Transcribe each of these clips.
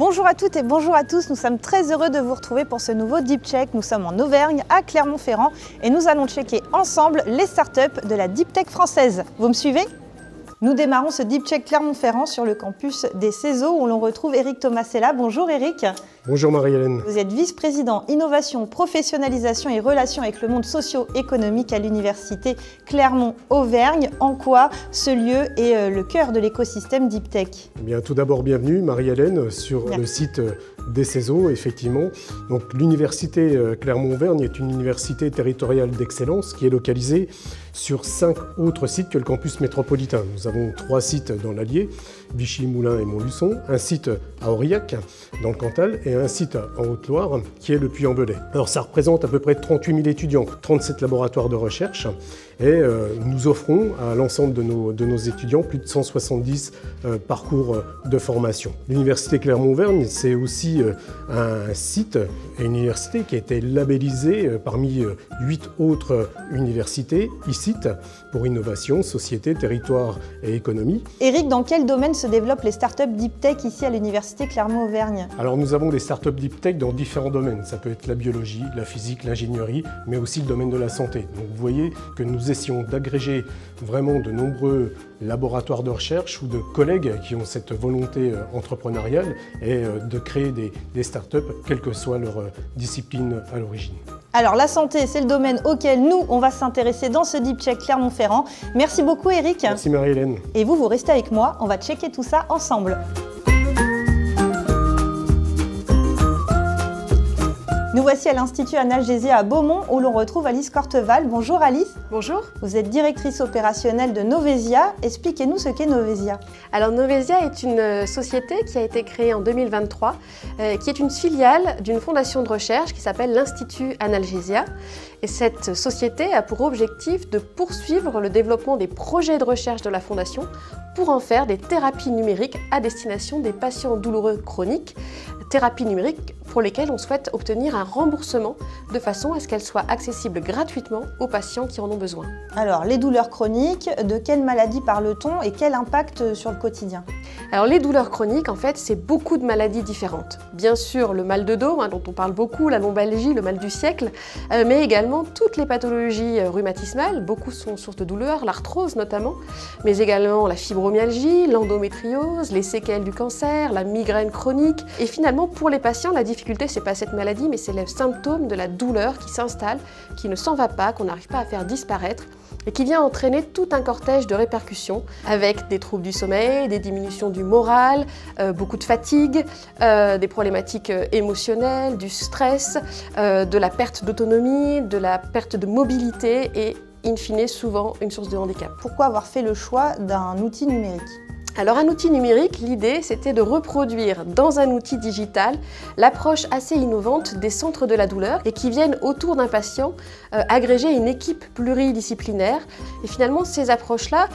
Bonjour à toutes et bonjour à tous, nous sommes très heureux de vous retrouver pour ce nouveau Deep Check. Nous sommes en Auvergne, à Clermont-Ferrand et nous allons checker ensemble les startups de la Deep Tech française. Vous me suivez ? Nous démarrons ce Deep Check Clermont-Ferrand sur le campus des CESO où l'on retrouve Eric Tomasella. Bonjour Eric. Bonjour Marie-Hélène. Vous êtes vice-président innovation, professionnalisation et relations avec le monde socio-économique à l'université Clermont-Auvergne. En quoi ce lieu est le cœur de l'écosystème Deep Tech? Eh bien, tout d'abord, bienvenue Marie-Hélène sur le site des CESO, effectivement. Donc, l'université Clermont-Auvergne est une université territoriale d'excellence qui est localisée sur 5 autres sites que le campus métropolitain. Nous avons 3 sites dans l'Allier, Vichy, Moulins et Montluçon, un site à Aurillac, dans le Cantal, et un site en Haute-Loire, qui est le Puy-en-Velay. Alors ça représente à peu près 38 000 étudiants, 37 laboratoires de recherche, et nous offrons à l'ensemble de nos étudiants plus de 170 parcours de formation. L'université Clermont-Auvergne, c'est aussi un site et une université qui a été labellisée parmi 8 autres universités, ICIT, pour innovation, société, territoire et économie. Eric, dans quel domaine se développent les startups Deep Tech ici à l'université Clermont-Auvergne? Alors nous avons des startups Deep Tech dans différents domaines. Ça peut être la biologie, la physique, l'ingénierie, mais aussi le domaine de la santé. Donc vous voyez que nous essayons d'agréger vraiment de nombreux laboratoires de recherche ou de collègues qui ont cette volonté entrepreneuriale et de créer des startups, quelle que soit leur discipline à l'origine. Alors la santé, c'est le domaine auquel nous, on va s'intéresser dans ce Deep Check Clermont-Ferrand. Merci beaucoup Eric. Merci Marie-Hélène. Et vous restez avec moi, on va checker tout ça ensemble. Nous voici à l'Institut Analgesia à Beaumont où l'on retrouve Alice Corteval. Bonjour Alice. Bonjour. Vous êtes directrice opérationnelle de Novesia. Expliquez-nous ce qu'est Novesia. Alors Novesia est une société qui a été créée en 2023, qui est une filiale d'une fondation de recherche qui s'appelle l'Institut Analgesia. Et cette société a pour objectif de poursuivre le développement des projets de recherche de la fondation pour en faire des thérapies numériques à destination des patients douloureux chroniques, thérapies numériques pour lesquelles on souhaite obtenir un remboursement de façon à ce qu'elles soient accessibles gratuitement aux patients qui en ont besoin. Alors, les douleurs chroniques, de quelle maladie parle-t-on et quel impact sur le quotidien? Alors, les douleurs chroniques, en fait, c'est beaucoup de maladies différentes. Bien sûr, le mal de dos, dont on parle beaucoup, la lombalgie, le mal du siècle, mais également toutes les pathologies rhumatismales, beaucoup sont source de douleurs, l'arthrose notamment, mais également la fibromyalgie, l'endométriose, les séquelles du cancer, la migraine chronique. Et finalement, pour les patients, la difficulté, c'est pas cette maladie, mais c'est le symptôme de la douleur qui s'installe, qui ne s'en va pas, qu'on n'arrive pas à faire disparaître, et qui vient entraîner tout un cortège de répercussions avec des troubles du sommeil, des diminutions du moral, beaucoup de fatigue, des problématiques émotionnelles, du stress, de la perte d'autonomie, de la perte de mobilité et, in fine, souvent une source de handicap. Pourquoi avoir fait le choix d'un outil numérique ? Alors un outil numérique, l'idée c'était de reproduire dans un outil digital l'approche assez innovante des centres de la douleur et qui viennent autour d'un patient agréger une équipe pluridisciplinaire. Et finalement ces approches-là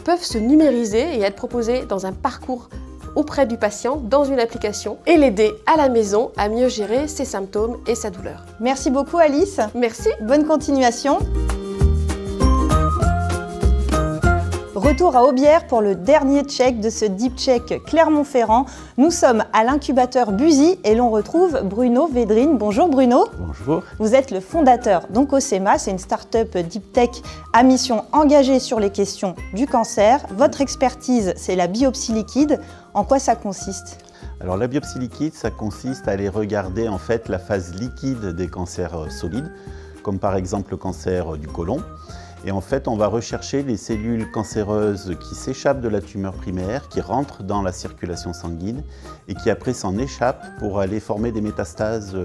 peuvent se numériser et être proposées dans un parcours auprès du patient dans une application et l'aider à la maison à mieux gérer ses symptômes et sa douleur. Merci beaucoup Alice. Merci. Bonne continuation. Retour à Aubière pour le dernier check de ce Deep Check Clermont-Ferrand. Nous sommes à l'incubateur Buzy et l'on retrouve Bruno Védrine. Bonjour Bruno. Bonjour. Vous êtes le fondateur d'Oncosema, c'est une start-up Deep Tech à mission engagée sur les questions du cancer. Votre expertise, c'est la biopsie liquide. En quoi ça consiste ? Alors la biopsie liquide, ça consiste à aller regarder en fait la phase liquide des cancers solides, comme par exemple le cancer du côlon. Et en fait, on va rechercher les cellules cancéreuses qui s'échappent de la tumeur primaire, qui rentrent dans la circulation sanguine et qui après s'en échappent pour aller former des métastases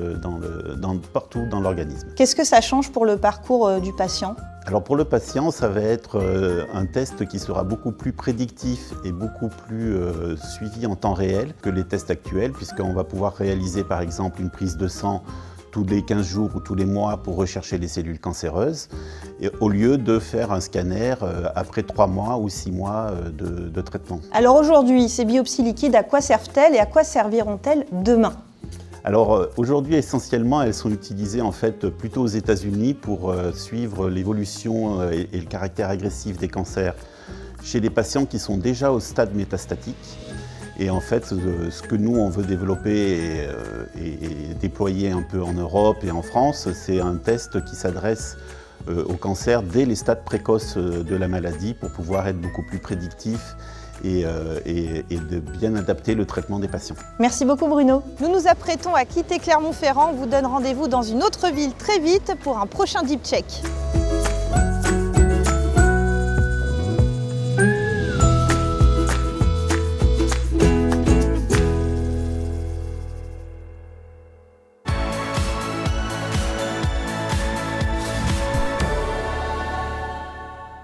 partout dans l'organisme. Qu'est-ce que ça change pour le parcours du patient ? Alors pour le patient, ça va être un test qui sera beaucoup plus prédictif et beaucoup plus suivi en temps réel que les tests actuels, puisqu'on va pouvoir réaliser par exemple une prise de sang tous les 15 jours ou tous les mois pour rechercher les cellules cancéreuses, et au lieu de faire un scanner après 3 mois ou 6 mois de traitement. Alors aujourd'hui, ces biopsies liquides, à quoi servent-elles et à quoi serviront-elles demain ? Alors aujourd'hui, essentiellement, elles sont utilisées en fait plutôt aux États-Unis pour suivre l'évolution et le caractère agressif des cancers chez les patients qui sont déjà au stade métastatique. Et en fait, ce que nous, on veut développer et déployer un peu en Europe et en France, c'est un test qui s'adresse au cancer dès les stades précoces de la maladie pour pouvoir être beaucoup plus prédictif et de bien adapter le traitement des patients. Merci beaucoup Bruno. Nous nous apprêtons à quitter Clermont-Ferrand. On vous donne rendez-vous dans une autre ville très vite pour un prochain Deep Check.